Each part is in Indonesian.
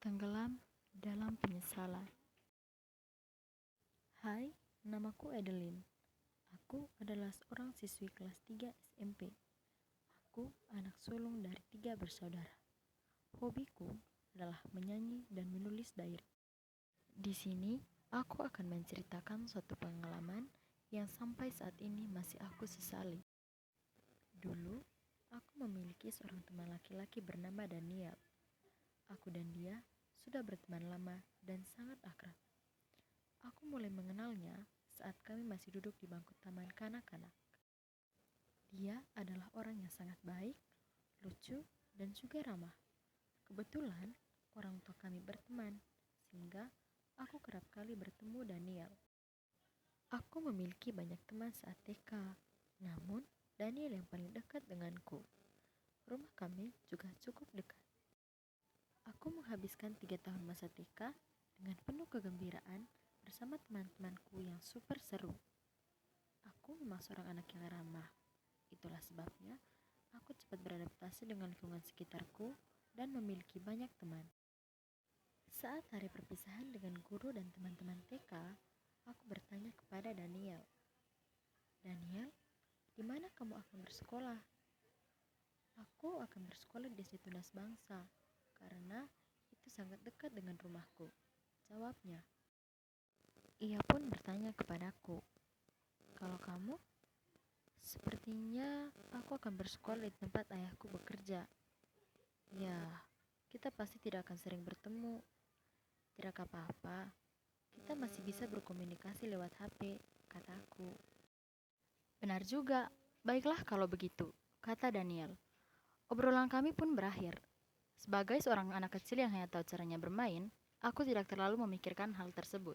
Tenggelam dalam penyesalan. Hai, namaku Adeline. Aku adalah seorang siswi kelas 3 SMP. Aku anak sulung dari 3 bersaudara. Hobiku adalah menyanyi dan menulis diary. Di sini, aku akan menceritakan suatu pengalaman yang sampai saat ini masih aku sesali. Dulu, aku memiliki seorang teman laki-laki bernama Daniel. Aku dan dia sudah berteman lama dan sangat akrab. Aku mulai mengenalnya saat kami masih duduk di bangku taman kanak-kanak. Dia adalah orang yang sangat baik, lucu, dan juga ramah. Kebetulan, orang tua kami berteman, sehingga aku kerap kali bertemu Daniel. Aku memiliki banyak teman saat TK, namun Daniel yang paling dekat denganku. Rumah kami juga cukup dekat. Aku menghabiskan 3 tahun masa TK dengan penuh kegembiraan bersama teman-temanku yang super seru. Aku memang seorang anak yang ramah. Itulah sebabnya aku cepat beradaptasi dengan lingkungan sekitarku dan memiliki banyak teman. Saat hari perpisahan dengan guru dan teman-teman TK, aku bertanya kepada Daniel. Daniel, di mana kamu akan bersekolah? Aku akan bersekolah di SD Tunas Bangsa, karena itu sangat dekat dengan rumahku, jawabnya. Ia pun bertanya kepadaku, kalau kamu? Sepertinya aku akan bersekolah di tempat ayahku bekerja. Ya, kita pasti tidak akan sering bertemu. Tidak apa-apa, kita masih bisa berkomunikasi lewat HP, kataku. Benar juga, baiklah kalau begitu, kata Daniel. Obrolan kami pun berakhir. Sebagai seorang anak kecil yang hanya tahu caranya bermain, aku tidak terlalu memikirkan hal tersebut.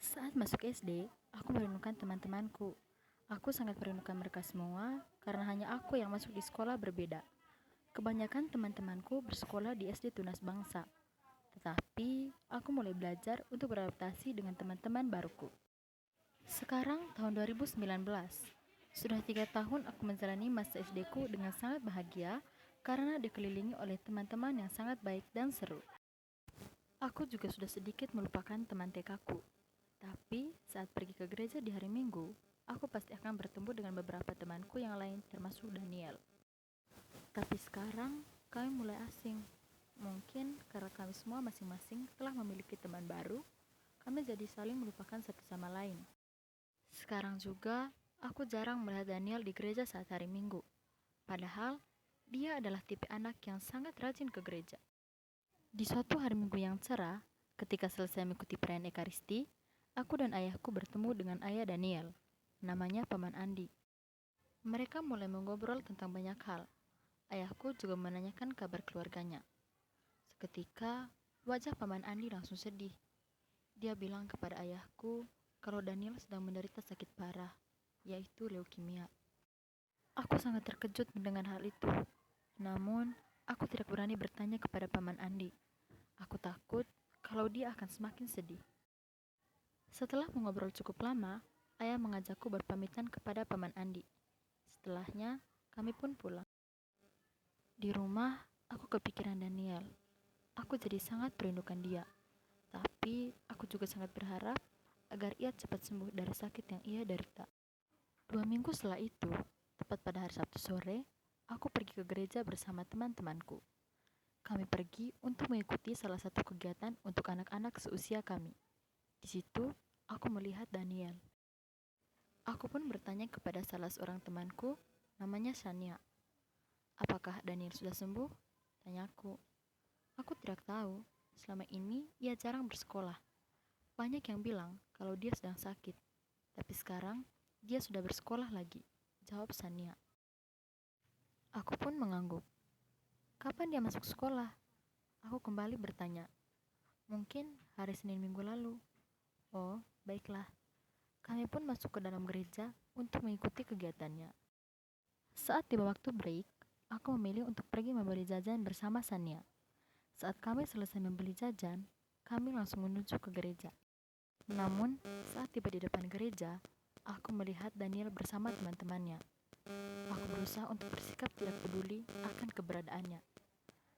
Saat masuk SD, aku merindukan teman-temanku. Aku sangat merindukan mereka semua karena hanya aku yang masuk di sekolah berbeda. Kebanyakan teman-temanku bersekolah di SD Tunas Bangsa. Tetapi, aku mulai belajar untuk beradaptasi dengan teman-teman baruku. Sekarang tahun 2019. Sudah 3 tahun aku menjalani masa SD-ku dengan sangat bahagia karena dikelilingi oleh teman-teman yang sangat baik dan seru. Aku juga sudah sedikit melupakan teman TK-ku. Tapi saat pergi ke gereja di hari Minggu, aku pasti akan bertemu dengan beberapa temanku yang lain termasuk Daniel. Tapi sekarang kami mulai asing. Mungkin karena kami semua masing-masing telah memiliki teman baru, kami jadi saling melupakan satu sama lain. Sekarang juga, aku jarang melihat Daniel di gereja saat hari Minggu. Padahal, dia adalah tipe anak yang sangat rajin ke gereja. Di suatu hari Minggu yang cerah, ketika selesai mengikuti perayaan Ekaristi, aku dan ayahku bertemu dengan ayah Daniel, namanya Paman Andi. Mereka mulai mengobrol tentang banyak hal. Ayahku juga menanyakan kabar keluarganya. Seketika, wajah Paman Andi langsung sedih. Dia bilang kepada ayahku kalau Daniel sedang menderita sakit parah, yaitu leukemia. Aku sangat terkejut mendengar hal itu. Namun, aku tidak berani bertanya kepada Paman Andi. Aku takut kalau dia akan semakin sedih. Setelah mengobrol cukup lama, ayah mengajakku berpamitan kepada Paman Andi. Setelahnya, kami pun pulang. Di rumah, aku kepikiran Daniel. Aku jadi sangat merindukan dia. Tapi, aku juga sangat berharap agar ia cepat sembuh dari sakit yang ia derita. 2 minggu setelah itu, tepat pada hari Sabtu sore, aku pergi ke gereja bersama teman-temanku. Kami pergi untuk mengikuti salah satu kegiatan untuk anak-anak seusia kami. Di situ, aku melihat Daniel. Aku pun bertanya kepada salah seorang temanku, namanya Shania. Apakah Daniel sudah sembuh? Tanyaku. Aku tidak tahu, selama ini ia jarang bersekolah. Banyak yang bilang kalau dia sedang sakit, tapi sekarang dia sudah bersekolah lagi, jawab Shania. Aku pun mengangguk. Kapan dia masuk sekolah? Aku kembali bertanya. Mungkin hari Senin minggu lalu. Oh, baiklah. Kami pun masuk ke dalam gereja untuk mengikuti kegiatannya. Saat tiba waktu break, aku memilih untuk pergi membeli jajan bersama Sania. Saat kami selesai membeli jajan, kami langsung menuju ke gereja. Namun, saat tiba di depan gereja, aku melihat Daniel bersama teman-temannya. Aku berusaha untuk bersikap tidak peduli akan keberadaannya.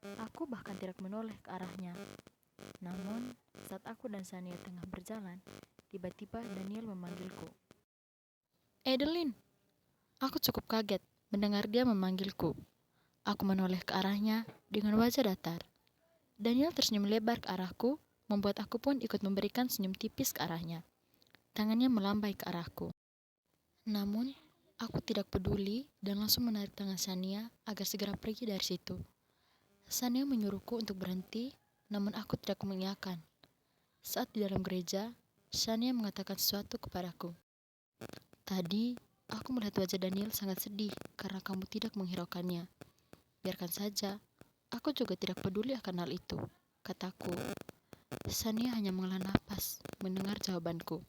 Aku bahkan tidak menoleh ke arahnya. Namun, saat aku dan Sania tengah berjalan, tiba-tiba Daniel memanggilku. Edelin, aku cukup kaget mendengar dia memanggilku. Aku menoleh ke arahnya dengan wajah datar. Daniel tersenyum lebar ke arahku, membuat aku pun ikut memberikan senyum tipis ke arahnya. Tangannya melambai ke arahku. Namun, aku tidak peduli dan langsung menarik tangan Sania agar segera pergi dari situ. Sania menyuruhku untuk berhenti, namun aku tidak mengiyakan. Saat di dalam gereja, Sania mengatakan sesuatu kepadaku. Tadi, aku melihat wajah Daniel sangat sedih karena kamu tidak menghiraukannya. Biarkan saja, aku juga tidak peduli akan hal itu, kataku. Sania hanya menghela napas mendengar jawabanku.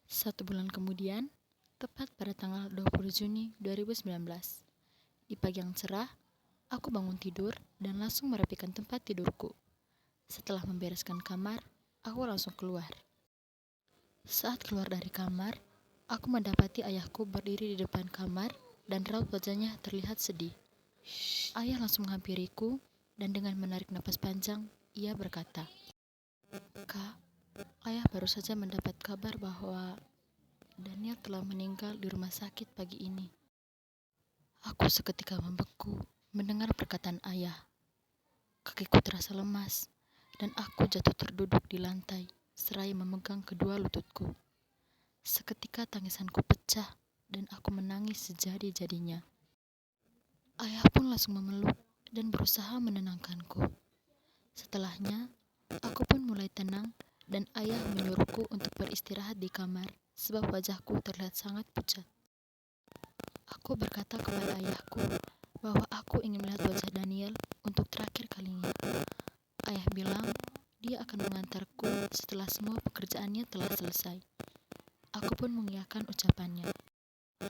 1 bulan kemudian, tepat pada tanggal 20 Juni 2019, di pagi yang cerah, aku bangun tidur dan langsung merapikan tempat tidurku. Setelah membereskan kamar, aku langsung keluar. Saat keluar dari kamar, aku mendapati ayahku berdiri di depan kamar dan raut wajahnya terlihat sedih. Ayah langsung menghampiriku dan dengan menarik napas panjang, ia berkata, "Kak, ayah baru saja mendapat kabar bahwa Daniel telah meninggal di rumah sakit pagi ini." Aku seketika membeku mendengar perkataan ayah. Kakiku terasa lemas dan aku jatuh terduduk di lantai seraya memegang kedua lututku. Seketika tangisanku pecah dan aku menangis sejadi-jadinya. Ayah pun langsung memeluk dan berusaha menenangkanku. Setelahnya, aku pun mulai tenang dan ayah menyuruhku untuk beristirahat di kamar sebab wajahku terlihat sangat pucat. Aku berkata kepada ayahku bahwa aku ingin melihat wajah Daniel untuk terakhir kalinya. Ayah bilang dia akan mengantarku setelah semua pekerjaannya telah selesai. Aku pun mengiyakan ucapannya.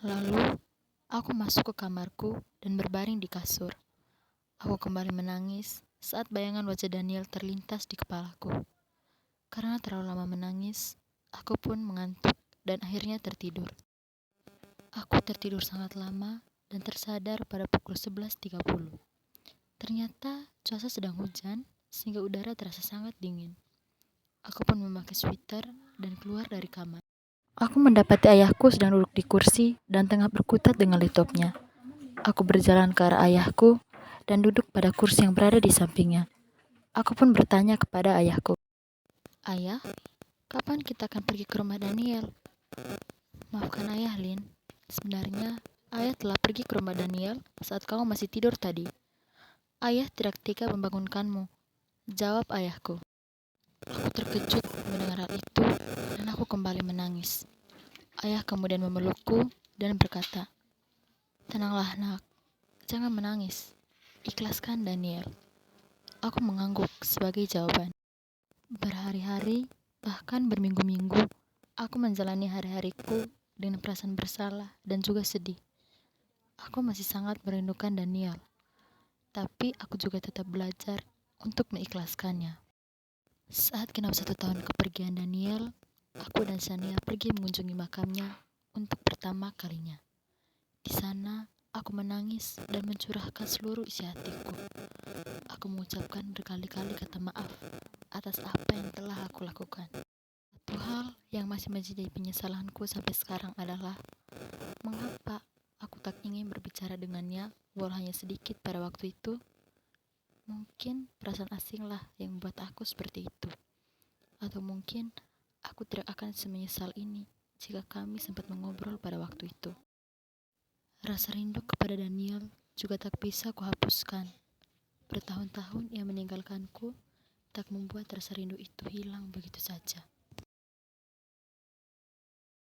Lalu, aku masuk ke kamarku dan berbaring di kasur. Aku kembali menangis saat bayangan wajah Daniel terlintas di kepalaku. Karena terlalu lama menangis, aku pun mengantuk dan akhirnya tertidur. Aku tertidur sangat lama dan tersadar pada pukul 11.30. Ternyata cuaca sedang hujan sehingga udara terasa sangat dingin. Aku pun memakai sweater dan keluar dari kamar. Aku mendapati ayahku sedang duduk di kursi dan tengah berkutat dengan laptopnya. Aku berjalan ke arah ayahku dan duduk pada kursi yang berada di sampingnya. Aku pun bertanya kepada ayahku, "Ayah, kapan kita akan pergi ke rumah Daniel?" "Maafkan ayah, Lin. Sebenarnya, ayah telah pergi ke rumah Daniel saat kamu masih tidur tadi. Ayah tidak tega membangunkanmu," jawab ayahku. Aku terkejut mendengar hal itu dan aku kembali menangis. Ayah kemudian memelukku dan berkata, "Tenanglah nak, jangan menangis. Ikhlaskan Daniel." Aku mengangguk sebagai jawaban. Berhari-hari, bahkan berminggu-minggu, aku menjalani hari-hariku dengan perasaan bersalah dan juga sedih. Aku masih sangat merindukan Daniel, tapi aku juga tetap belajar untuk mengikhlaskannya. Saat genap 1 tahun kepergian Daniel, aku dan Sania pergi mengunjungi makamnya untuk pertama kalinya. Di sana, aku menangis dan mencurahkan seluruh isi hatiku. Aku mengucapkan berkali-kali kata maaf atas apa yang telah aku lakukan. Satu hal yang masih menjadi penyesalanku sampai sekarang adalah mengapa aku tak ingin berbicara dengannya walau hanya sedikit pada waktu itu. Mungkin perasaan asinglah yang membuat aku seperti itu. Atau mungkin aku tidak akan semenyesal ini jika kami sempat mengobrol pada waktu itu. Rasa rindu kepada Daniel juga tak bisa kuhapuskan. Bertahun-tahun ia meninggalkanku, tak membuat rasa rindu itu hilang begitu saja.